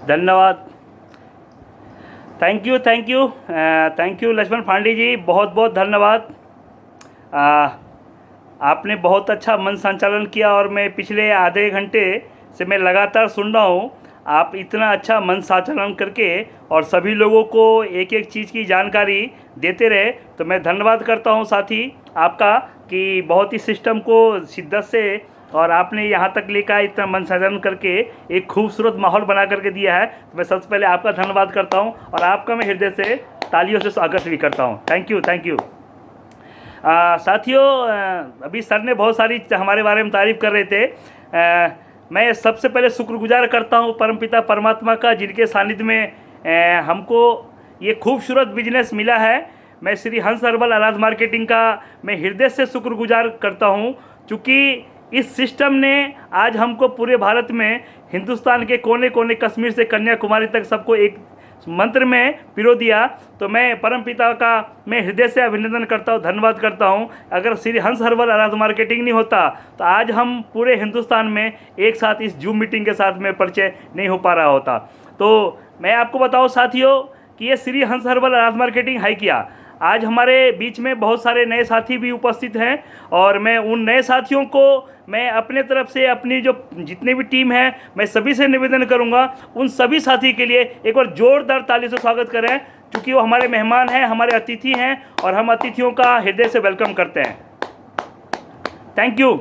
धन्यवाद। Thank you Lakshman Phandi जी, बहुत बहुत धन्यवाद। आपने बहुत अच्छा मन संचालन किया और मैं पिछले आधे घंटे से मैं लगातार सुन रहा हूँ। आप इतना अच्छा मन संचालन करके और सभी लोगों को एक एक चीज़ की जानकारी देते रहे, तो मैं धन्यवाद करता हूँ साथी आपका कि बहुत ही सिस्टम को शिद्दत से और आपने यहाँ तक लेकर इतना मन संचालन करके एक खूबसूरत माहौल बना करके दिया है। तो मैं सबसे पहले आपका धन्यवाद करता हूँ और आपका मैं हृदय से तालियों से स्वागत भी करता हूँ। Thank you. साथियों, अभी सर ने बहुत सारी हमारे बारे में तारीफ़ कर रहे थे। मैं सबसे पहले शुक्रगुजार करता हूँ परमपिता परमात्मा का, जिनके सानिध्य में हमको ये खूबसूरत बिजनेस मिला है। मैं श्री हंस हर्बल आराध मार्केटिंग का मैं हृदय से शुक्रगुजार करता हूँ, क्योंकि इस सिस्टम ने आज हमको पूरे भारत में, हिंदुस्तान के कोने कोने, कश्मीर से कन्याकुमारी तक सबको एक मंत्र में पिरो दिया। तो मैं परमपिता का मैं हृदय से अभिनंदन करता हूँ, धन्यवाद करता हूँ। अगर श्री हंस हर्बल आराध मार्केटिंग नहीं होता तो आज हम पूरे हिंदुस्तान में एक साथ इस जूम मीटिंग के साथ में परिचय नहीं हो पा रहा होता। तो मैं आपको बताऊँ साथियों कि ये श्री हंस हर्बल आराध मार्केटिंग है क्या। आज हमारे बीच में बहुत सारे नए साथी भी उपस्थित हैं और मैं उन नए साथियों को मैं अपने तरफ से, अपनी जो जितने भी टीम है, मैं सभी से निवेदन करूंगा उन सभी साथी के लिए एक बार जोरदार ताली से स्वागत करें, क्योंकि वो हमारे मेहमान हैं, हमारे अतिथि हैं और हम अतिथियों का हृदय से वेलकम करते हैं। Thank you.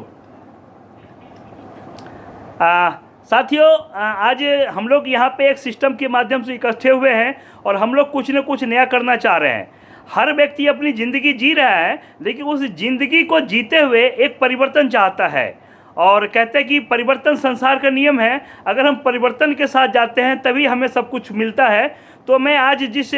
साथियों, आज हम लोग यहाँ पे एक सिस्टम के माध्यम से इकट्ठे हुए हैं और हम लोग कुछ न कुछ नया करना चाह रहे हैं। हर व्यक्ति अपनी ज़िंदगी जी रहा है, लेकिन उस ज़िंदगी को जीते हुए एक परिवर्तन चाहता है और कहते हैं कि परिवर्तन संसार का नियम है। अगर हम परिवर्तन के साथ जाते हैं तभी हमें सब कुछ मिलता है। तो मैं आज जिस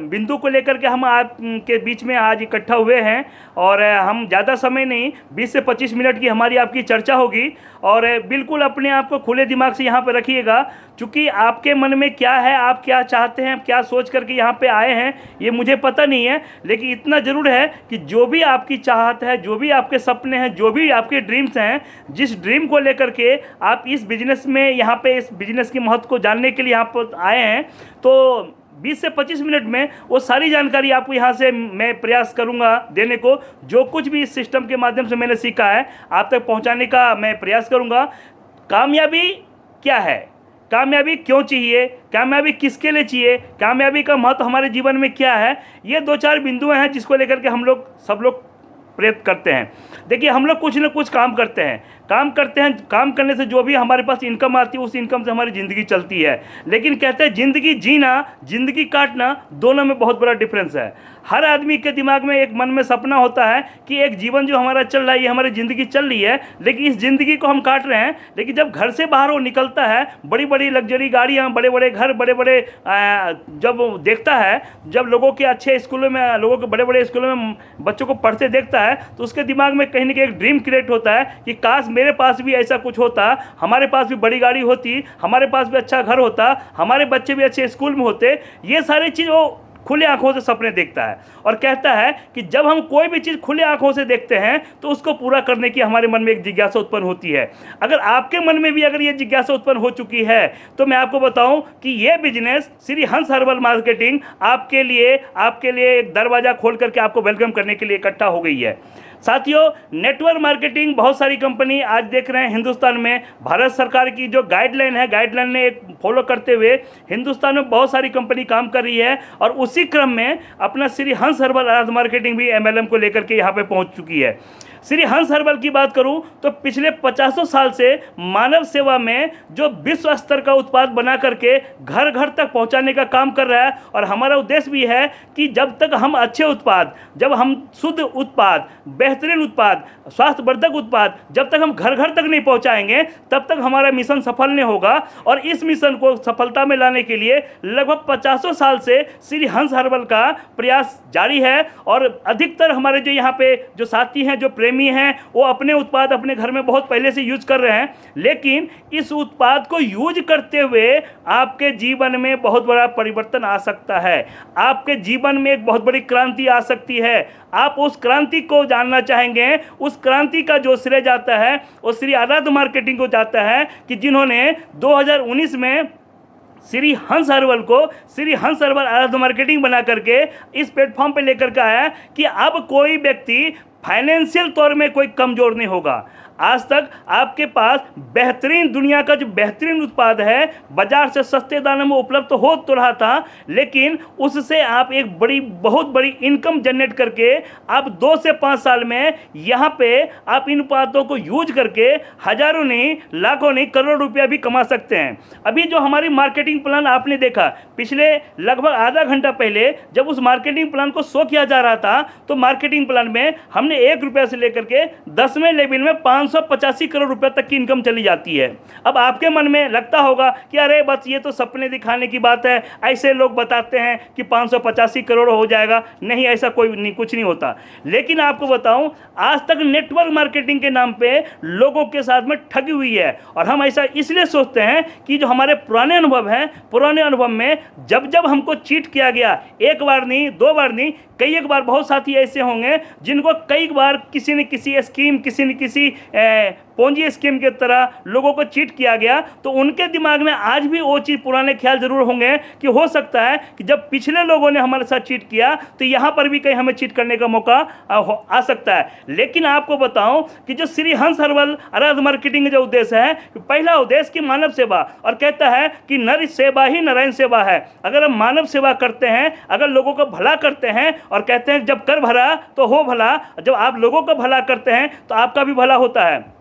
बिंदु को लेकर के हम आपके बीच में आज इकट्ठा हुए हैं और हम ज़्यादा समय नहीं, 20 से 25 मिनट की हमारी आपकी चर्चा होगी और बिल्कुल अपने आप को खुले दिमाग से यहाँ पर रखिएगा, क्योंकि आपके मन में क्या है, आप क्या चाहते हैं, क्या सोच करके यहाँ पे आए हैं, ये मुझे पता नहीं है। लेकिन इतना ज़रूर है कि जो भी आपकी चाहत है, जो भी आपके सपने हैं, जो भी आपके ड्रीम्स हैं, जिस ड्रीम को लेकर के आप इस बिज़नेस में यहाँ पे इस बिज़नेस के महत्व को जानने के लिए यहाँ पर आए हैं, तो 20 से 25 मिनट में वो सारी जानकारी आपको यहाँ से मैं प्रयास करूँगा देने को। जो कुछ भी इस सिस्टम के माध्यम से मैंने सीखा है आप तक पहुँचाने का मैं प्रयास करूँगा। कामयाबी क्या है, कामयाबी क्यों चाहिए, कामयाबी किसके लिए चाहिए, कामयाबी का महत्व हमारे जीवन में क्या है, ये 2-4 बिंदु हैं जिसको लेकर के हम लोग सब लोग प्रयत्न करते हैं। देखिए, हम लोग कुछ न कुछ काम करते हैं, काम करने से जो भी हमारे पास इनकम आती है उस इनकम से हमारी ज़िंदगी चलती है। लेकिन कहते हैं ज़िंदगी जीना, ज़िंदगी काटना, दोनों में बहुत बड़ा डिफरेंस है। हर आदमी के दिमाग में एक मन में सपना होता है कि एक जीवन जो हमारा चल रहा है, ये हमारी ज़िंदगी चल रही है, लेकिन इस ज़िंदगी को हम काट रहे हैं। लेकिन जब घर से बाहर वो निकलता है, बड़ी बड़ी लग्जरी गाड़ियाँ, बड़े बड़े घर, बड़े बड़े जब देखता है, जब लोगों के अच्छे स्कूलों में, लोगों के बड़े बड़े स्कूलों में बच्चों को पढ़ते देखता है, तो उसके दिमाग में कहीं ना कहीं एक ड्रीम क्रिएट होता है कि काश मेरे पास भी ऐसा कुछ होता, हमारे पास भी बड़ी गाड़ी होती, हमारे पास भी अच्छा घर होता, हमारे बच्चे भी अच्छे स्कूल में होते। ये सारी चीज़ वो खुले आंखों से सपने देखता है और कहता है कि जब हम कोई भी चीज़ खुले आंखों से देखते हैं तो उसको पूरा करने की हमारे मन में एक जिज्ञासा उत्पन्न होती है। अगर आपके मन में भी अगर ये जिज्ञासा उत्पन्न हो चुकी है तो मैं आपको बताऊं कि ये business Shri Hans herbal marketing आपके लिए एक दरवाज़ा खोल करके आपको वेलकम करने के लिए इकट्ठा हो गई है। साथियों, नेटवर्क मार्केटिंग बहुत सारी कंपनी आज देख रहे हैं हिंदुस्तान में। भारत सरकार की जो गाइडलाइन है, गाइडलाइन ने एक फॉलो करते हुए हिंदुस्तान में बहुत सारी कंपनी काम कर रही है और उसी क्रम में अपना श्री हंस हर्बल आराध मार्केटिंग भी एमएलएम को लेकर के यहाँ पे पहुँच चुकी है। श्री हंस हर्बल की बात करूं तो पिछले 50 साल से मानव सेवा में जो विश्व स्तर का उत्पाद बना करके घर घर तक पहुंचाने का काम कर रहा है। और हमारा उद्देश्य भी है कि जब तक हम अच्छे उत्पाद, जब हम शुद्ध उत्पाद, बेहतरीन उत्पाद, स्वास्थ्यवर्धक उत्पाद जब तक हम घर घर तक नहीं पहुंचाएंगे तब तक हमारा मिशन सफल नहीं होगा। और इस मिशन को सफलता में लाने के लिए लगभग 50 साल से श्री हंस हर्बल का प्रयास जारी है। और अधिकतर हमारे जो यहाँ पे जो साथी हैं, जो प्रेमी हैं, वो अपने उत्पाद अपने घर में बहुत पहले से यूज कर रहे हैं। लेकिन इस उत्पाद को यूज करते हुए आपके जीवन में बहुत बड़ा परिवर्तन आ सकता है, आपके जीवन में एक बहुत बड़ी क्रांति आ सकती है। आप उस क्रांति को जानना चाहेंगे। उस क्रांति का जो श्रेय जाता है वो श्री आराध मार्केटिंग को जाता है कि जिन्होंने 2019 में श्री हंस हर्बल को श्री हंस हर्बल आराध्य मार्केटिंग बना करके इस प्लेटफॉर्म पे लेकर के आया कि अब कोई व्यक्ति फाइनेंशियल तौर में कोई कमज़ोर नहीं होगा। आज तक आपके पास बेहतरीन, दुनिया का जो बेहतरीन उत्पाद है बाजार से सस्ते दामों में उपलब्ध तो हो तो रहा था, लेकिन उससे आप एक बहुत बड़ी इनकम जनरेट करके आप 2 से 5 साल में यहाँ पे आप इन उत्पादों को यूज करके हज़ारों नहीं, लाखों नहीं, करोड़ रुपया भी कमा सकते हैं। अभी जो हमारी मार्केटिंग प्लान आपने देखा, पिछले लगभग आधा घंटा पहले जब उस मार्केटिंग प्लान को शो किया जा रहा था, तो मार्केटिंग प्लान में हमने 1 रुपया से लेकर के 10वें लेवल में 585 करोड़ रुपए तक की इनकम चली जाती है। अब आपके मन में लगता होगा कि अरे बस ये तो सपने दिखाने की बात है, ऐसे लोग बताते हैं कि 585 करोड़ हो जाएगा। नहीं, ऐसा कोई नहीं, कुछ नहीं होता। लेकिन आपको बताऊं, आज तक नेटवर्क मार्केटिंग के नाम पे लोगों के साथ में ठगी हुई है। और हम ऐसा इसलिए सोचते हैं कि जो हमारे पुराने अनुभव हैं, पुराने अनुभव में जब जब हमको चीट किया गया, 1 बार नहीं, 2 बार नहीं, कई एक बार, बहुत साथी ऐसे होंगे जिनको कई बार किसी न किसी स्कीम, किसी न किसी पूंजी स्कीम के तरह लोगों को चीट किया गया, तो उनके दिमाग में आज भी वो चीज़, पुराने ख्याल जरूर होंगे कि हो सकता है कि जब पिछले लोगों ने हमारे साथ चीट किया तो यहाँ पर भी कहीं हमें चीट करने का मौका आ सकता है। लेकिन आपको बताऊं कि जो श्री हंस हर्बल आराध्य मार्केटिंग का जो उद्देश्य है, पहला उद्देश्य की मानव सेवा, और कहता है कि नर सेवा ही नारायण सेवा है। अगर हम मानव सेवा करते हैं, अगर लोगों को भला करते हैं, और कहते हैं जब कर भला तो हो भला, जब आप लोगों का भला करते हैं तो आपका भी भला होता है।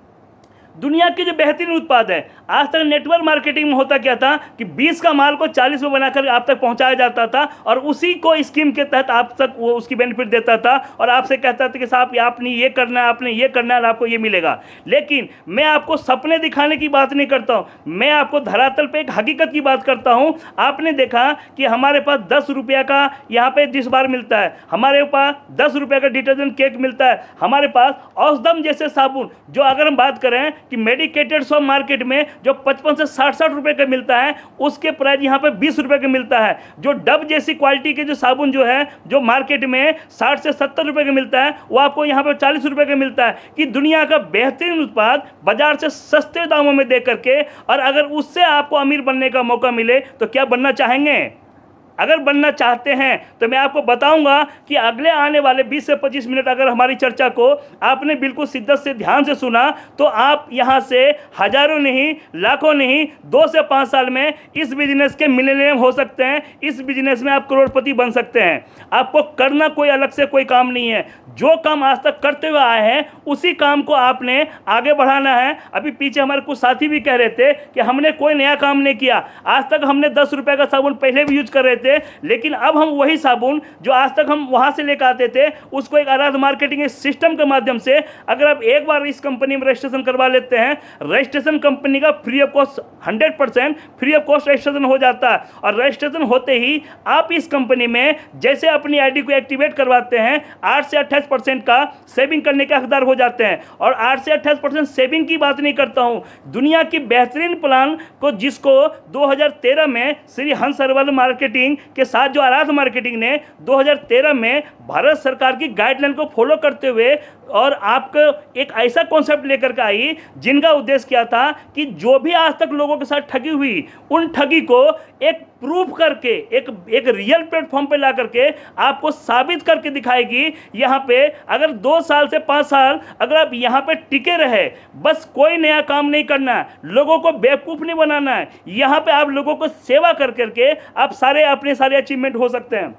दुनिया के जो बेहतरीन उत्पाद है, आज तक नेटवर्क मार्केटिंग में होता क्या था कि 20 का माल को 40 में बनाकर आप तक पहुंचाया जाता था, और उसी को स्कीम के तहत आप तक वो उसकी बेनिफिट देता था, और आपसे कहता था कि साहब आपने ये करना है, आपने ये करना है, और आपको ये मिलेगा। लेकिन मैं आपको सपने दिखाने की बात नहीं करता हूँ, मैं आपको धरातल पे एक हकीकत की बात करता हूँ। आपने देखा कि हमारे पास 10 रुपये का यहाँ पे डिश बार मिलता है, हमारे पास 10 रुपये का डिटर्जेंट केक मिलता है, हमारे पास औषधम जैसे साबुन, जो अगर हम बात करें कि मेडिकेटेड सॉप मार्केट में जो 55 से 60 रुपए का मिलता है, उसके प्राइस यहाँ पे 20 रुपए का मिलता है। जो डब जैसी क्वालिटी के जो साबुन जो है, जो मार्केट में 60 से 70 रुपए का मिलता है, वो आपको यहाँ पे 40 रुपए का मिलता है। कि दुनिया का बेहतरीन उत्पाद बाजार से सस्ते दामों में दे करके, और अगर उससे आपको अमीर बनने का मौका मिले तो क्या बनना चाहेंगे? अगर बनना चाहते हैं तो मैं आपको बताऊंगा कि अगले आने वाले 20 से 25 मिनट अगर हमारी चर्चा को आपने बिल्कुल शिद्दत से ध्यान से सुना, तो आप यहां से हजारों नहीं, लाखों नहीं, 2 से 5 साल में इस बिजनेस के मिलियनेयर हो सकते हैं। इस बिजनेस में आप करोड़पति बन सकते हैं। आपको करना कोई अलग से कोई काम नहीं है, जो काम आज तक करते हुए आए हैं उसी काम को आपने आगे बढ़ाना है। अभी पीछे हमारे कुछ साथी भी कह रहे थे कि हमने कोई नया काम नहीं किया, आज तक हमने 10 रुपये का साबुन पहले भी यूज कर रहे थे, लेकिन अब हम वही साबुन जो आज तक हम वहां से लेकर आते थे, उसको एक आराध्य मार्केटिंग सिस्टम के माध्यम से अगर आप एक बार इस कंपनी में रजिस्ट्रेशन करवा लेते हैं, रजिस्ट्रेशन कंपनी का free of cost 100% free of cost registration हो जाता है। और रजिस्ट्रेशन होते ही आप इस कंपनी में जैसे अपनी आईडी को एक्टिवेट करवाते हैं, 8 से 28% का सेविंग करने के हकदार हो जाते हैं। और 8 से 28% सेविंग की बात नहीं करता हूं, दुनिया की बेहतरीन प्लान को जिसको 2013 में श्री हंस हर्बल मार्केटिंग के साथ जो आराध्य मार्केटिंग ने 2013 में भारत सरकार की गाइडलाइन को फॉलो करते हुए और आपको एक ऐसा कॉन्सेप्ट लेकर के आई जिनका उद्देश्य क्या था कि जो भी आज तक लोगों के साथ ठगी हुई, उन ठगी को एक प्रूफ करके एक रियल प्लेटफॉर्म पे ला करके आपको साबित करके दिखाएगी। यहाँ पे अगर 2 साल से 5 साल अगर आप यहाँ पे टिके रहे, बस कोई नया काम नहीं करना है, लोगों को बेवकूफ़ नहीं बनाना है, यहाँ पे आप लोगों को सेवा कर करके आप अपने सारे अचीवमेंट हो सकते हैं।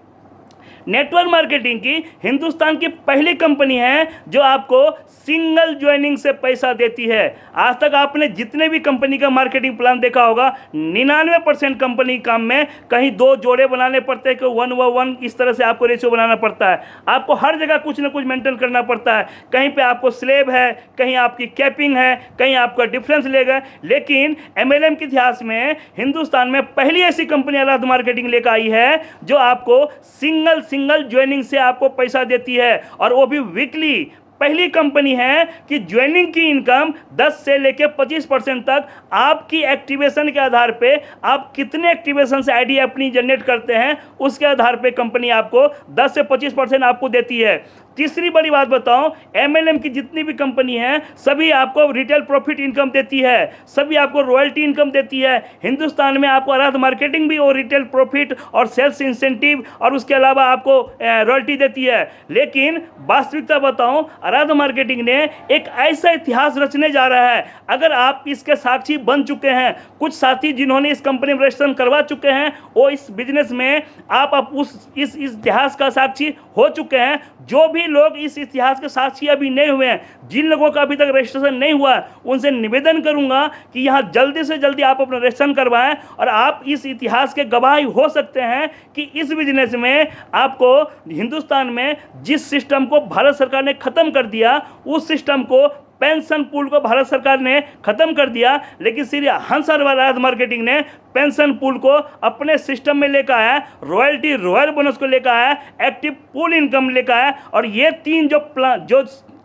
नेटवर्क मार्केटिंग की हिंदुस्तान की पहली कंपनी है जो आपको सिंगल ज्वाइनिंग से पैसा देती है। आज तक आपने जितने भी कंपनी का मार्केटिंग प्लान देखा होगा, 99% कंपनी काम में कहीं 2 जोड़े बनाने पड़ते हैं कि 1:1 इस तरह से आपको रेशियो बनाना पड़ता है। आपको हर जगह कुछ ना कुछ मेंटेन करना पड़ता है। कहीं पे आपको स्लेब है, कहीं आपकी कैपिंग है, कहीं आपका डिफरेंस लेगा। लेकिन MLM के इतिहास में हिंदुस्तान में पहली ऐसी कंपनी आराध्य मार्केटिंग लेकर आई है जो आपको सिंगल ज्वाइनिंग से आपको पैसा देती है, और वो भी वीकली। पहली कंपनी है कि ज्वाइनिंग की इनकम 10 से लेकर 25% तक आपकी एक्टिवेशन के आधार पे, आप कितने एक्टिवेशन से आईडी अपनी जनरेट करते हैं उसके आधार पे कंपनी आपको 10 से 25% आपको देती है। तीसरी बड़ी बात बताऊं, एमएलएम की जितनी भी कंपनी है सभी आपको रिटेल प्रॉफिट इनकम देती है, सभी आपको रॉयल्टी इनकम देती है। हिंदुस्तान में आपको अराध मार्केटिंग भी और रिटेल प्रॉफिट और सेल्स इंसेंटिव और उसके अलावा आपको रॉयल्टी देती है। लेकिन वास्तविकता बताऊं, अराध मार्केटिंग ने एक ऐसा इतिहास रचने जा रहा है, अगर आप इसके साक्षी बन चुके हैं, कुछ साथी जिन्होंने इस कंपनी में रजिस्ट्रेशन करवा चुके हैं, वो इस बिजनेस में आप इस इतिहास का साक्षी हो चुके हैं। जो भी लोग इस इतिहास के साक्षी अभी नहीं हुए हैं, जिन लोगों का अभी तक रजिस्ट्रेशन नहीं हुआ है, उनसे निवेदन करूंगा कि यहाँ जल्दी से जल्दी आप अपना रजिस्ट्रेशन करवाएं और आप इस इतिहास के गवाह हो सकते हैं कि इस बिजनेस में आपको हिंदुस्तान में जिस सिस्टम को भारत सरकार ने ख़त्म कर दिया, उस सिस्टम को, पेंशन पूल को भारत सरकार ने ख़त्म कर दिया, लेकिन श्री हंस अराध मार्केटिंग ने पेंशन पूल को अपने सिस्टम में लेकर आया, रॉयल्टी रॉयल बोनस को लेकर आया, एक्टिव पूल इनकम लेकर आया। और ये तीन जो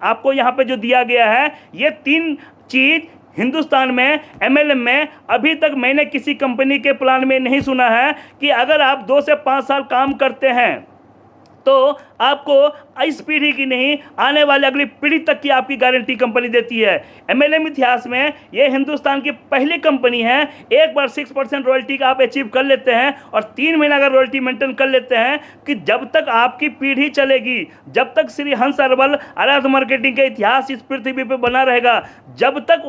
आपको यहाँ पे जो दिया गया है, ये तीन चीज़ हिंदुस्तान में एमएलएम में अभी तक मैंने किसी कंपनी के प्लान में नहीं सुना है कि अगर आप 2 से 5 साल काम करते हैं तो आपको इस पीढ़ी की नहीं, आने वाले अगली पीढ़ी तक की आपकी गारंटी कंपनी देती है। एमएलएम इतिहास में ये हिंदुस्तान की पहली कंपनी है, एक बार 6% रॉयल्टी का आप अचीव कर लेते हैं और 3 महीना अगर रॉयल्टी मेंटेन कर लेते हैं कि जब तक आपकी पीढ़ी चलेगी, जब तक श्री हंस अराध मार्केटिंग का इतिहास इस पृथ्वी पर बना रहेगा, जब तक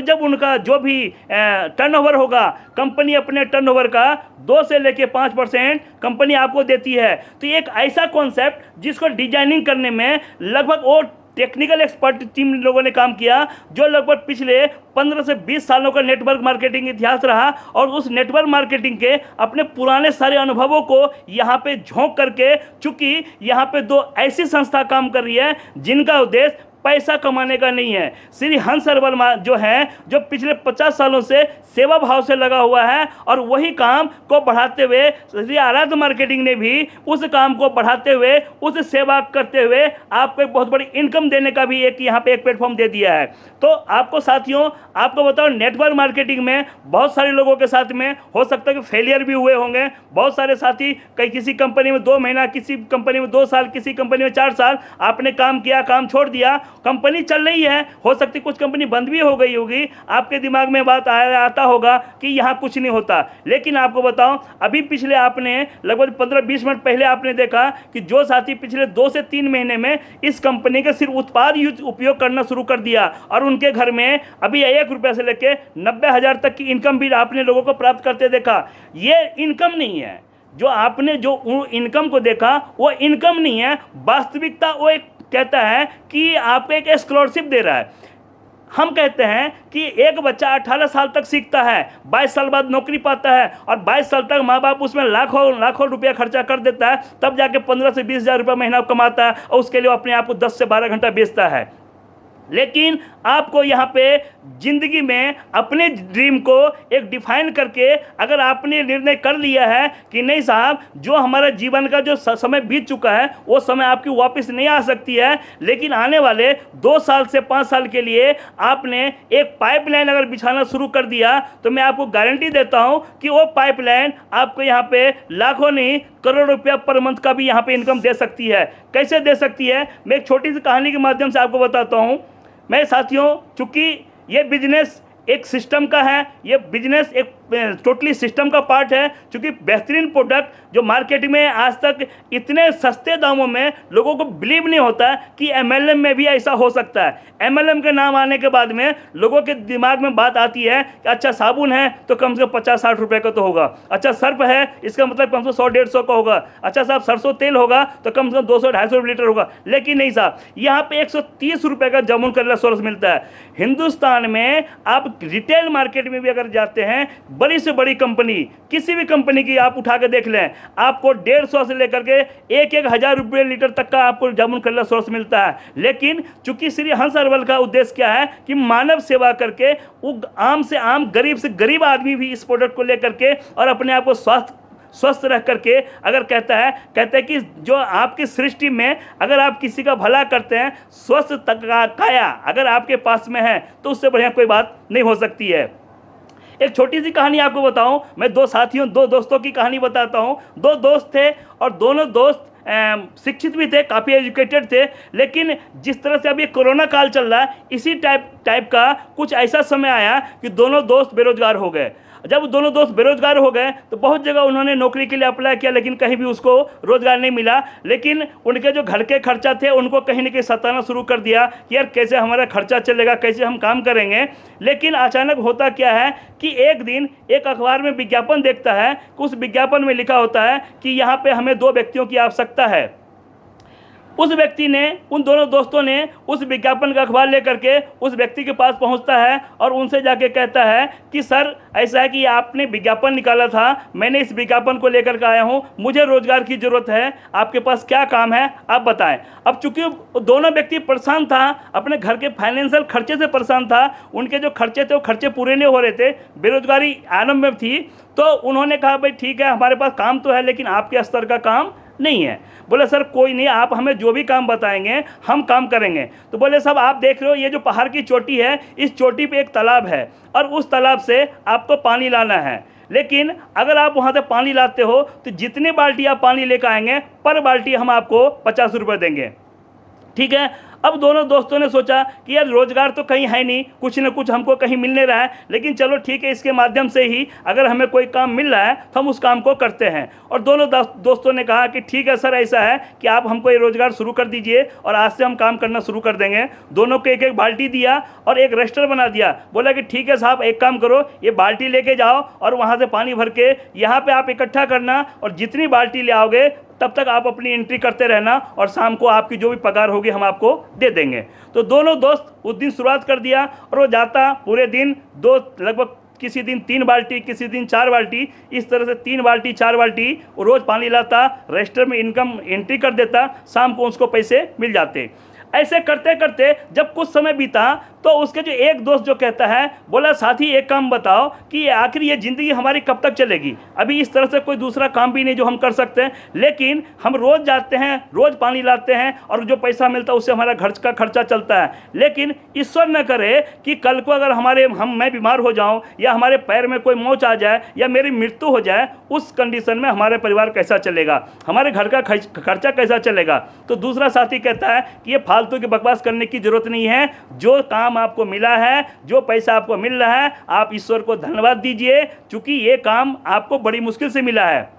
जब उनका जो भी टर्नओवर होगा, कंपनी अपने टर्नओवर का 2 से लेकर 5% कंपनी आपको देती है। तो एक ऐसा कॉन्सेप्ट जिसको डिजाइनिंग करने में लगभग वो टेक्निकल एक्सपर्ट टीम लोगों ने काम किया, जो लगभग पिछले 15 से 20 सालों का नेटवर्क मार्केटिंग इतिहास रहा, और उस नेटवर्क मार्केटिंग के अपने पुराने सारे अनुभवों को यहाँ पे झोंक करके, चूंकि यहाँ पे 2 ऐसी संस्था काम कर रही है जिनका उद्देश्य पैसा कमाने का नहीं है। श्री हंस अराध जो है, जो पिछले 50 सालों से सेवा भाव से लगा हुआ है, और वही काम को बढ़ाते हुए श्री अराध मार्केटिंग ने भी उस काम को बढ़ाते हुए, उस सेवा करते हुए आपको एक बहुत बड़ी इनकम देने का भी एक यहाँ पे एक प्लेटफॉर्म दे दिया है। तो आपको साथियों, आपको बताओ, नेटवर्क मार्केटिंग में बहुत सारे लोगों के साथ में हो सकता है कि फेलियर भी हुए होंगे। बहुत सारे साथी, कई किसी कंपनी में 2 महीना, किसी कंपनी में 2 साल, किसी कंपनी में 4 साल आपने काम किया, काम छोड़ दिया, कंपनी चल रही है, हो सकती कुछ कंपनी बंद भी हो गई होगी, आपके दिमाग में बात आता होगा कि यहाँ कुछ नहीं होता। लेकिन आपको बताऊं, अभी पिछले आपने लगभग 15-20 मिनट पहले आपने देखा कि जो साथी पिछले 2 से 3 महीने में इस कंपनी के सिर्फ उत्पाद उपयोग करना शुरू कर दिया, और उनके घर में अभी 1 रुपये से लेकर 90,000 तक की इनकम भी आपने लोगों को प्राप्त करते देखा। ये इनकम नहीं है, जो आपने जो इनकम को देखा वो इनकम नहीं है। वास्तविकता वो एक कहता है कि आपको एक स्कॉलरशिप दे रहा है। हम कहते हैं कि एक बच्चा 18 साल तक सीखता है, 22 साल बाद नौकरी पाता है, और 22 साल तक माँ बाप उसमें लाखों रुपया खर्चा कर देता है, तब जाके 15 से 20 हज़ार रुपये महीना कमाता है, और उसके लिए वो अपने आप को 10 से 12 घंटा बेचता है। लेकिन आपको यहाँ पे ज़िंदगी में अपने ड्रीम को एक डिफाइन करके, अगर आपने निर्णय कर लिया है कि नहीं साहब, जो हमारा जीवन का जो समय बीत चुका है वो समय आपकी वापस नहीं आ सकती है, लेकिन आने वाले 2 साल से 5 साल के लिए आपने एक पाइपलाइन अगर बिछाना शुरू कर दिया, तो मैं आपको गारंटी देता हूँ कि वो पाइपलाइन आपको यहाँ पे लाखों नहीं, करोड़ रुपया पर मंथ का भी यहाँ पे इनकम दे सकती है। कैसे दे सकती है, मैं एक छोटी सी कहानी के माध्यम से आपको बताता हूँ। मैं साथियों, चूँकि ये बिजनेस एक सिस्टम का है, ये बिजनेस एक टोटली सिस्टम का पार्ट है, क्योंकि बेहतरीन प्रोडक्ट जो मार्केट में आज तक इतने सस्ते दामों में लोगों को बिलीव नहीं होता कि एमएलएम में भी ऐसा हो सकता है। एमएलएम के नाम आने के बाद में लोगों के दिमाग में बात आती है कि अच्छा साबुन है तो कम से कम 50-60 रुपये का तो होगा, अच्छा सर्फ है इसका मतलब कम से कम 100-150 का होगा, अच्छा साहब सरसों तेल होगा तो कम से कम 200-250 लीटर होगा। लेकिन नहीं साहब, यहाँ पे 130 रुपये का जामुन करेला सोर्स मिलता है। हिंदुस्तान में आप रिटेल मार्केट में भी अगर जाते हैं, बड़ी से बड़ी कंपनी, किसी भी कंपनी की आप उठा के देख लें, आपको 150 से लेकर के 1-1 हज़ार रुपये लीटर तक का आपको जामुन करेला सोर्स मिलता है। लेकिन चूंकि श्री हंस अराध का उद्देश्य क्या है कि मानव सेवा करके वो आम से आम, गरीब से गरीब आदमी भी इस प्रोडक्ट को लेकर के और अपने आप को स्वस्थ रह करके अगर कहता है कि जो आपकी सृष्टि में अगर आप किसी का भला करते हैं, स्वस्थ काया अगर आपके पास में है तो उससे बढ़िया कोई बात नहीं हो सकती है। एक छोटी सी कहानी आपको बताऊं, मैं 2 दोस्तों की कहानी बताता हूं। 2 दोस्त थे और दोनों दोस्त शिक्षित भी थे, काफ़ी एजुकेटेड थे, लेकिन जिस तरह से अब ये कोरोना काल चल रहा है, इसी टाइप का कुछ ऐसा समय आया कि दोनों दोस्त बेरोजगार हो गए। जब दोनों दोस्त बेरोजगार हो गए तो बहुत जगह उन्होंने नौकरी के लिए अप्लाई किया, लेकिन कहीं भी उसको रोजगार नहीं मिला। लेकिन उनके जो घर के खर्चा थे उनको कहीं ना कहीं सताना शुरू कर दिया कि यार कैसे हमारा खर्चा चलेगा, कैसे हम काम करेंगे। लेकिन अचानक होता क्या है कि एक दिन एक अखबार में विज्ञापन देखता है कि उस विज्ञापन में लिखा होता है कि यहाँ पे हमें 2 व्यक्तियों की आवश्यकता है। उस व्यक्ति ने, उन दोनों दोस्तों ने उस विज्ञापन का अखबार लेकर के उस व्यक्ति के पास पहुंचता है और उनसे जाके कहता है कि सर ऐसा है कि आपने विज्ञापन निकाला था, मैंने इस विज्ञापन को लेकर के आया हूं, मुझे रोज़गार की ज़रूरत है, आपके पास क्या काम है आप बताएं। अब चूंकि दोनों व्यक्ति परेशान था, अपने घर के फाइनेंशियल खर्चे से परेशान था, उनके जो खर्चे थे वो खर्चे पूरे नहीं हो रहे थे, बेरोजगारी आरंभ में थी, तो उन्होंने कहा भाई ठीक है हमारे पास काम तो है लेकिन आपके स्तर का काम नहीं है। बोले सर कोई नहीं, आप हमें जो भी काम बताएंगे हम काम करेंगे। तो बोले साहब आप देख रहे हो ये जो पहाड़ की चोटी है, इस चोटी पे एक तालाब है और उस तालाब से आपको पानी लाना है, लेकिन अगर आप वहाँ से पानी लाते हो तो जितने बाल्टी आप पानी लेकर आएंगे पर बाल्टी हम आपको 50 रुपये देंगे। ठीक है। अब दोनों दोस्तों ने सोचा कि यार रोज़गार तो कहीं है नहीं, कुछ न कुछ हमको कहीं मिल नहीं रहा है, लेकिन चलो ठीक है इसके माध्यम से ही अगर हमें कोई काम मिल रहा है तो हम उस काम को करते हैं। और दोनों दोस्तों ने कहा कि ठीक है सर ऐसा है कि आप हमको ये रोज़गार शुरू कर दीजिए और आज से हम काम करना शुरू कर देंगे। दोनों को एक एक बाल्टी दिया और एक रजिस्टर बना दिया। बोला कि ठीक है साहब एक काम करो, ये बाल्टी लेके जाओ और वहाँ से पानी भर के यहाँ पर आप इकट्ठा करना और जितनी बाल्टी ले आओगे तब तक आप अपनी एंट्री करते रहना और शाम को आपकी जो भी पगार होगी हम आपको दे देंगे। तो दोनों दोस्त उस दिन शुरुआत कर दिया और वो जाता पूरे दिन लगभग किसी दिन 3 बाल्टी, किसी दिन 4 बाल्टी, इस तरह से 3 बाल्टी 4 बाल्टी वो रोज़ पानी लाता, रजिस्टर में इनकम एंट्री कर देता, शाम को उसको पैसे मिल जाते। ऐसे करते करते जब कुछ समय बीता तो उसके जो एक दोस्त जो कहता है, बोला साथी एक काम बताओ कि आखिर ये ज़िंदगी हमारी कब तक चलेगी, अभी इस तरह से कोई दूसरा काम भी नहीं जो हम कर सकते हैं, लेकिन हम रोज़ जाते हैं, रोज़ पानी लाते हैं और जो पैसा मिलता है उससे हमारा घर का खर्चा चलता है। लेकिन ईश्वर न करे कि कल को अगर मैं बीमार हो जाऊँ या हमारे पैर में कोई मोच आ जाए या मेरी मृत्यु हो जाए, उस कंडीशन में हमारे परिवार कैसा चलेगा, हमारे घर का खर्चा कैसा चलेगा। तो दूसरा साथी कहता है कि ये फालतू की बकवास करने की ज़रूरत नहीं है, जो काम आपको मिला है, जो पैसा आपको मिल रहा है, आप ईश्वर को धन्यवाद दीजिए क्योंकि ये काम आपको बड़ी मुश्किल से मिला है।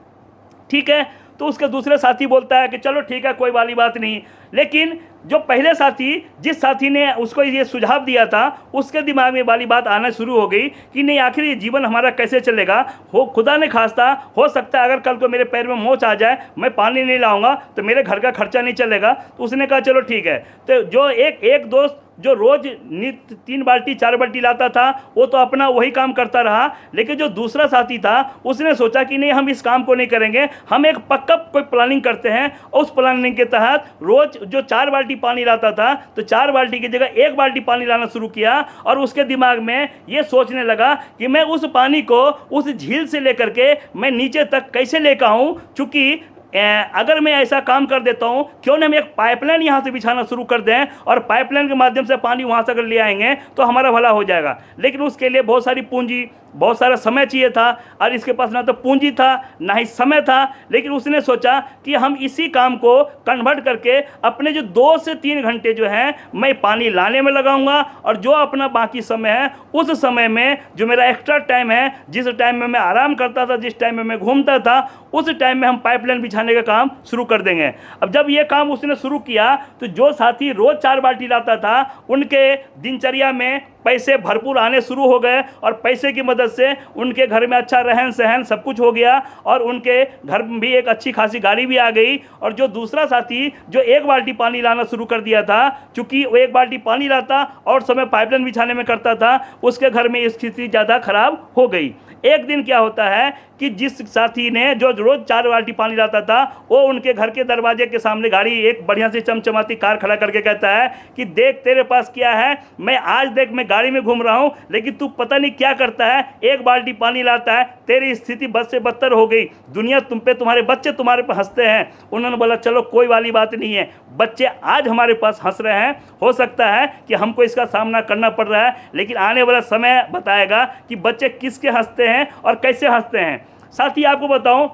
ठीक है। तो उसके दूसरे साथी बोलता है कि चलो ठीक है कोई वाली बात नहीं। लेकिन जो पहले साथी, जिस साथी ने उसको ये सुझाव दिया था, उसके दिमाग में वाली बात आना शुरू हो गई कि नहीं आखिर ये जीवन हमारा कैसे चलेगा। हो खुदा ने खास्ता हो सकता है अगर कल को मेरे पैर में मोच आ जाए, मैं पानी नहीं लाऊंगा तो मेरे घर का खर्चा नहीं चलेगा। तो उसने कहा चलो ठीक है। तो जो एक दोस्त जो रोज़ नित्य 3 बाल्टी 4 बाल्टी लाता था वो तो अपना वही काम करता रहा, लेकिन जो दूसरा साथी था उसने सोचा कि नहीं हम इस काम को नहीं करेंगे, हम एक पक्का कोई प्लानिंग करते हैं। उस प्लानिंग के तहत रोज़ जो 4 बाल्टी पानी लाता था तो 4 बाल्टी की जगह 1 बाल्टी पानी लाना शुरू किया और उसके दिमाग में ये सोचने लगा कि मैं उस पानी को उस झील से लेकर के मैं नीचे तक कैसे लेकर आऊँ, चूँकि अगर मैं ऐसा काम कर देता हूँ क्यों ना हम एक पाइपलाइन यहाँ से बिछाना शुरू कर दें और पाइपलाइन के माध्यम से पानी वहाँ से अगर ले आएंगे तो हमारा भला हो जाएगा। लेकिन उसके लिए बहुत सारी पूंजी, बहुत सारा समय चाहिए था और इसके पास ना तो पूंजी था ना ही समय था। लेकिन उसने सोचा कि हम इसी काम को कन्वर्ट करके अपने जो 2 से 3 घंटे जो हैं मैं पानी लाने में लगाऊंगा और जो अपना बाकी समय है उस समय में जो मेरा एक्स्ट्रा टाइम है, जिस टाइम में मैं आराम करता था, जिस टाइम में मैं घूमता था, उस टाइम में हम पाइपलाइन बिछाने का काम शुरू कर देंगे। अब जब ये काम उसने शुरू किया तो जो साथी रोज़ 4 बाल्टी लाता था उनके दिनचर्या में पैसे भरपूर आने शुरू हो गए और पैसे की मदद से उनके घर में अच्छा रहन सहन सब कुछ हो गया और उनके घर में भी एक अच्छी खासी गाड़ी भी आ गई। और जो दूसरा साथी जो 1 बाल्टी पानी लाना शुरू कर दिया था, चूँकि वो 1 बाल्टी पानी लाता और समय पाइपलाइन बिछाने में करता था, उसके घर में स्थिति ज़्यादा खराब हो गई। एक दिन क्या होता है कि जिस साथी ने जो रोज़ 4 बाल्टी पानी लाता था वो उनके घर के दरवाजे के सामने गाड़ी एक बढ़िया सी चमचमाती कार खड़ा करके कहता है कि देख तेरे पास क्या है, मैं आज देख मैं गाड़ी में घूम रहा हूँ लेकिन तू पता नहीं क्या करता है, 1 बाल्टी पानी लाता है, तेरी स्थिति बद से बदतर हो गई, दुनिया तुम पे, तुम्हारे बच्चे तुम्हारे पे हंसते हैं। उन्होंने बोला चलो कोई वाली बात नहीं है, बच्चे आज हमारे पास हंस रहे हैं, हो सकता है कि हमको इसका सामना करना पड़ रहा है, लेकिन आने वाला समय बताएगा कि बच्चे किसके हंसते हैं और कैसे हंसते हैं। साथ ही आपको बताऊं,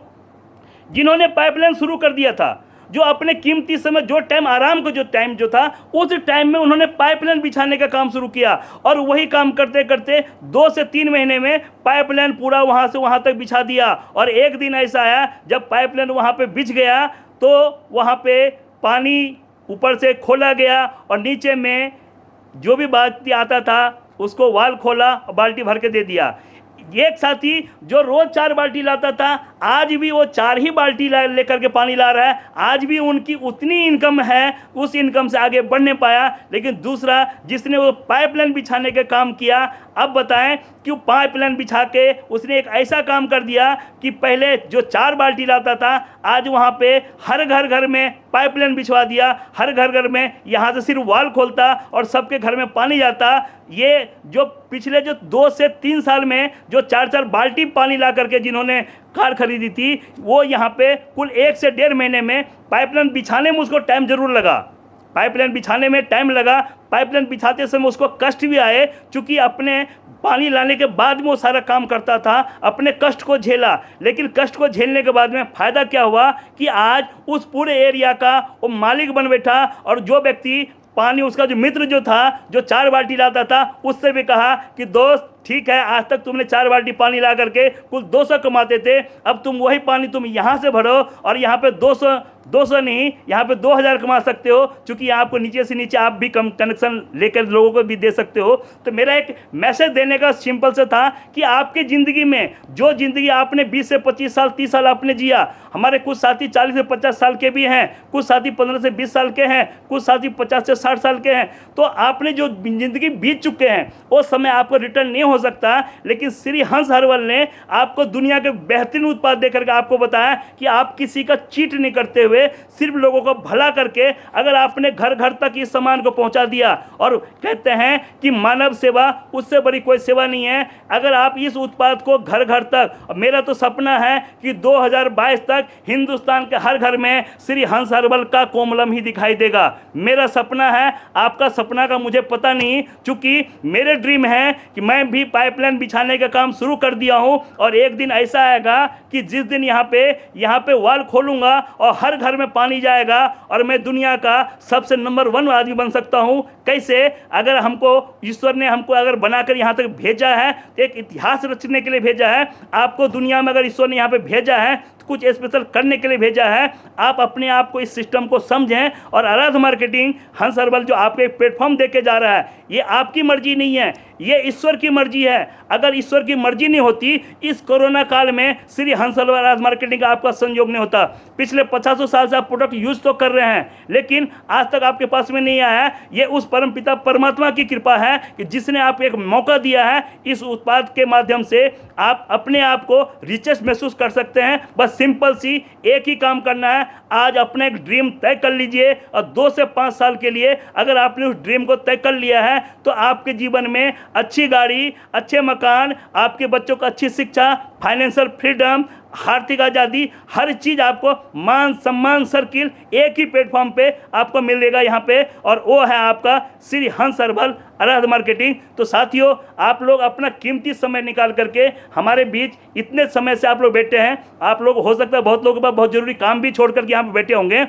जिन्होंने पाइपलाइन शुरू कर दिया था जो अपने कीमती समय, जो टाइम आराम का जो टाइम जो था, उस टाइम में उन्होंने पाइपलाइन बिछाने का काम शुरू किया। और वही काम करते करते 2 से 3 महीने में पाइपलाइन पूरा वहाँ से वहाँ तक बिछा दिया। और एक दिन ऐसा आया जब पाइपलाइन वहाँ पे बिछ गया तो वहाँ पे पानी ऊपर से खोला गया और नीचे में जो भी बाल्टी आता था उसको वाल खोला और बाल्टी भर के दे दिया। एक साथी जो रोज़ 4 बाल्टी लाता था, आज भी वो 4 ही बाल्टी लेकर के पानी ला रहा है। आज भी उनकी उतनी इनकम है, उस इनकम से आगे बढ़ नहीं पाया। लेकिन दूसरा जिसने वो पाइपलाइन बिछाने का काम किया, अब बताएं कि पाइपलाइन बिछा के उसने एक ऐसा काम कर दिया कि पहले जो 4 बाल्टी लाता था, आज वहाँ पे हर घर में पाइपलाइन बिछवा दिया। हर घर में यहाँ से सिर्फ वाल खोलता और सबके घर में पानी जाता। ये जो पिछले जो 2 से 3 साल में जो 4 बाल्टी पानी ला करके जिन्होंने कार खरीदी थी, वो यहाँ पे कुल 1 से 1.5 महीने में पाइपलाइन बिछाने में उसको टाइम ज़रूर लगा। पाइपलाइन बिछाने में टाइम लगा। पाइपलाइन बिछाते समय उसको कष्ट भी आए, चूँकि अपने पानी लाने के बाद में वो सारा काम करता था, अपने कष्ट को झेला। लेकिन कष्ट को झेलने के बाद में फ़ायदा क्या हुआ कि आज उस पूरे एरिया का वो मालिक बन बैठा। और जो व्यक्ति पानी, उसका जो मित्र जो था, जो 4 बाल्टी लाता था, उससे भी कहा कि दोस्त ठीक है, आज तक तुमने 4 बाल्टी पानी ला करके कुल 200 कमाते थे, अब तुम वही पानी तुम यहाँ से भरो और यहाँ पे 200 नहीं, यहाँ पे 2000 कमा सकते हो, क्योंकि आपको नीचे से नीचे आप भी कम कनेक्शन लेकर लोगों को भी दे सकते हो। तो मेरा एक मैसेज देने का सिंपल से था कि आपकी ज़िंदगी में जो ज़िंदगी आपने 20 से 25 साल 30 साल आपने जिया, हमारे कुछ साथी 40 से 50 साल के भी हैं, कुछ साथी 15 से 20 साल के हैं, कुछ साथी 50 से 60 साल के हैं। तो आपने जो ज़िंदगी बीत चुके हैं वो समय आपको रिटर्न नहीं हो सकता। लेकिन श्री हंस हर्बल ने आपको दुनिया के बेहतरीन उत्पाद देकर के आपको बताया कि आप किसी का चीट नहीं करते हुए सिर्फ लोगों को भला करके अगर आपने घर घर तक इस सामान को पहुंचा दिया, और कहते हैं कि मानव सेवा उससे बड़ी कोई सेवा नहीं है। अगर आप इस उत्पाद को घर घर तक, मेरा तो सपना है कि 2022 तक हिंदुस्तान के हर घर में श्री हंस हर्बल का कोमलम ही दिखाई देगा। मेरा सपना है, आपका सपना का मुझे पता नहीं, चूँकि मेरे ड्रीम है कि मैं भी पाइपलाइन बिछाने का काम शुरू कर दिया हूँ। और एक दिन ऐसा आएगा कि जिस दिन यहाँ पे वाल खोलूँगा और हर घर में पानी जाएगा और मैं दुनिया का सबसे नंबर 1 आदमी बन सकता हूँ। कैसे? अगर हमको ईश्वर ने हमको अगर बनाकर यहाँ तक भेजा है, एक इतिहास रचने के लिए भेजा है। आपको दुनिया में अगर ईश्वर ने यहाँ पे भेजा है तो कुछ स्पेशल करने के लिए भेजा है। आप अपने आप को इस सिस्टम को समझें। और आराध्य मार्केटिंग हंस हर्बल जो आपको एक प्लेटफॉर्म देके जा रहा है, ये आपकी मर्जी नहीं है, ये ईश्वर की मर्जी है। अगर ईश्वर की मर्जी नहीं होती, इस कोरोना काल में श्री हंस हर्बल आराध्य मार्केटिंग का आपका संयोग नहीं होता। पिछले 50 साल से आप प्रोडक्ट यूज तो कर रहे हैं, लेकिन आज तक आपके पास में नहीं आया है। ये उस परमपिता परमात्मा की कृपा है कि जिसने आपको एक मौका दिया है। इस उत्पाद के माध्यम से आप अपने आप को रिचेस्ट महसूस कर सकते हैं। बस सिंपल सी एक ही काम करना है, आज अपने एक ड्रीम तय कर लीजिए। और 2 से 5 साल के लिए अगर आपने उस ड्रीम को तय कर लिया है तो आपके जीवन में अच्छी गाड़ी, अच्छे मकान, आपके बच्चों को अच्छी शिक्षा, फाइनेंशियल फ्रीडम, आर्थिक आज़ादी, हर चीज़ आपको मान सम्मान सर्किल एक ही प्लेटफॉर्म पे आपको मिलेगा यहाँ पे। और वो है आपका श्री हंस हर्बल आराध्य मार्केटिंग। तो साथियों, आप लोग अपना कीमती समय निकाल करके हमारे बीच इतने समय से आप लोग बैठे हैं। आप लोग हो सकता है बहुत लोगों के पास बहुत ज़रूरी काम भी छोड़ करके यहाँ पर बैठे होंगे,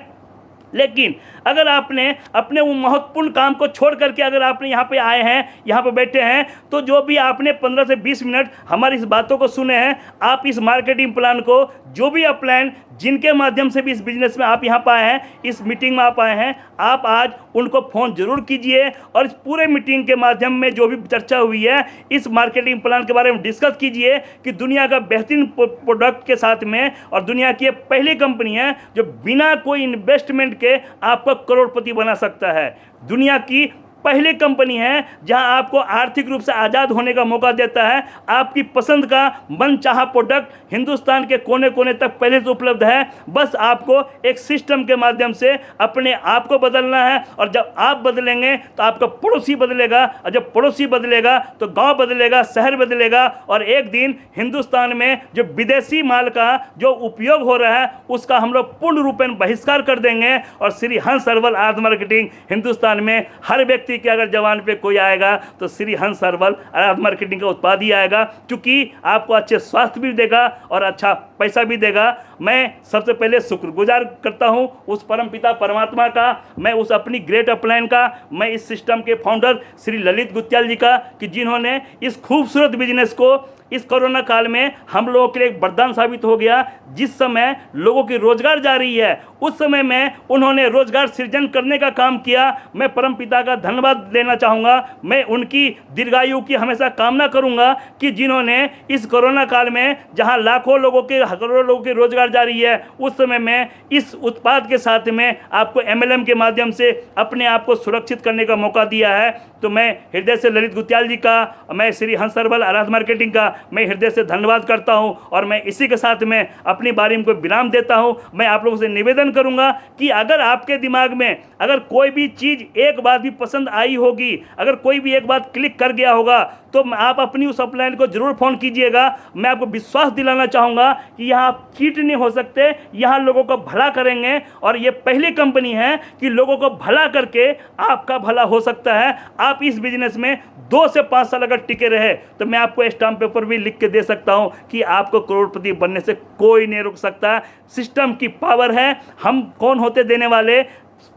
लेकिन अगर आपने अपने वो महत्वपूर्ण काम को छोड़ करके अगर आपने यहाँ पे आए हैं, यहाँ पे बैठे हैं, तो जो भी आपने 15 से 20 मिनट हमारी इस बातों को सुने हैं, आप इस मार्केटिंग प्लान को, जो भी आप प्लान जिनके माध्यम से भी इस बिजनेस में आप यहाँ पर आए हैं, इस मीटिंग में आप आए हैं, आप आज उनको फ़ोन ज़रूर कीजिए। और इस पूरे मीटिंग के माध्यम में जो भी चर्चा हुई है, इस मार्केटिंग प्लान के बारे में डिस्कस कीजिए कि दुनिया का बेहतरीन प्रोडक्ट के साथ में, और दुनिया की पहली कंपनी है जो बिना कोई इन्वेस्टमेंट के आपको करोड़पति बना सकता है। दुनिया की पहली कंपनी है जहां आपको आर्थिक रूप से आज़ाद होने का मौका देता है। आपकी पसंद का मनचाहा प्रोडक्ट हिंदुस्तान के कोने कोने तक पहले से उपलब्ध है। बस आपको एक सिस्टम के माध्यम से अपने आप को बदलना है। और जब आप बदलेंगे तो आपका पड़ोसी बदलेगा, और जब पड़ोसी बदलेगा तो गांव बदलेगा, शहर बदलेगा। और एक दिन हिंदुस्तान में जो विदेशी माल का जो उपयोग हो रहा है उसका हम लोग पूर्ण रूपेण बहिष्कार कर देंगे। और श्री हंस हर्बल आराध्य मार्केटिंग हिंदुस्तान में हर व्यक्ति व्यक्ति के अगर जवान पे कोई आएगा तो श्री हंस हर्बल आराध मार्केटिंग का उत्पाद ही आएगा, क्योंकि आपको अच्छे स्वास्थ्य भी देगा और अच्छा पैसा भी देगा। मैं सबसे पहले शुक्रगुजार करता हूं उस परमपिता परमात्मा का, मैं उस अपनी ग्रेट अपलाइन का, मैं इस सिस्टम के फाउंडर श्री ललित गुत्याल जी का, कि जिन्होंने इस खूबसूरत बिजनेस को इस कोरोना काल में हम लोगों के लिए एक वरदान साबित हो गया। जिस समय लोगों की रोजगार जा रही है उस समय में उन्होंने रोजगार सृजन करने का काम किया। मैं परमपिता का धन्यवाद देना चाहूँगा। मैं उनकी दीर्घायु की हमेशा कामना करूँगा कि जिन्होंने इस कोरोना काल में जहाँ लाखों लोगों के करोड़ों लोगों की रोजगार जा रही है उस समय में इस उत्पाद के साथ में आपको MLM के माध्यम से अपने आप को सुरक्षित करने का मौका दिया है। तो मैं हृदय से ललित गुत्याल जी का, मैं श्री हंस हर्बल आराध मार्केटिंग का मैं हृदय से धन्यवाद करता हूं और मैं इसी के साथ में अपनी बारी को विराम देता हूं। मैं आप लोगों से निवेदन करूंगा कि अगर आपके दिमाग में अगर कोई भी चीज़ एक बात भी पसंद आई होगी, अगर कोई भी एक बात क्लिक कर गया होगा, तो आप अपनी उस अपलाइन को जरूर फ़ोन कीजिएगा। मैं आपको विश्वास दिलाना चाहूँगा कि यहाँ आप चीट नहीं हो सकते, यहाँ लोगों को भला करेंगे और ये पहली कंपनी है कि लोगों को भला करके आपका भला हो सकता है। आप इस बिजनेस में 2 से 5 साल अगर टिके रहे तो मैं आपको स्टाम्प पेपर भी लिख के दे सकता हूँ कि आपको करोड़पति बनने से कोई नहीं रोक सकता। सिस्टम की पावर है। हम कौन होते देने वाले?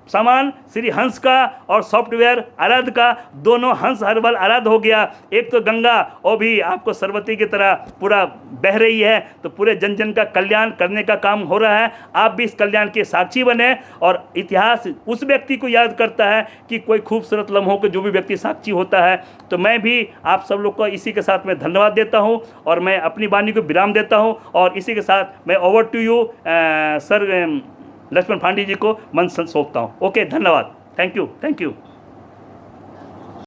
सामान श्री हंस का और सॉफ्टवेयर आराध का, दोनों हंस हर्बल आराध हो गया। एक तो गंगा और भी आपको सरस्वती की तरह पूरा बह रही है, तो पूरे जन जन का कल्याण करने का काम हो रहा है। आप भी इस कल्याण के साक्षी बने और इतिहास उस व्यक्ति को याद करता है कि कोई खूबसूरत लम्हों के जो भी व्यक्ति साक्षी होता है। तो मैं भी आप सब लोग को इसी के साथ में धन्यवाद देता हूँ और मैं अपनी वाणी को विराम देता हूँ और इसी के साथ मैं over to you sir Laxman Phandi ji को मन सौंपता हूँ। ओके, धन्यवाद। Thank you.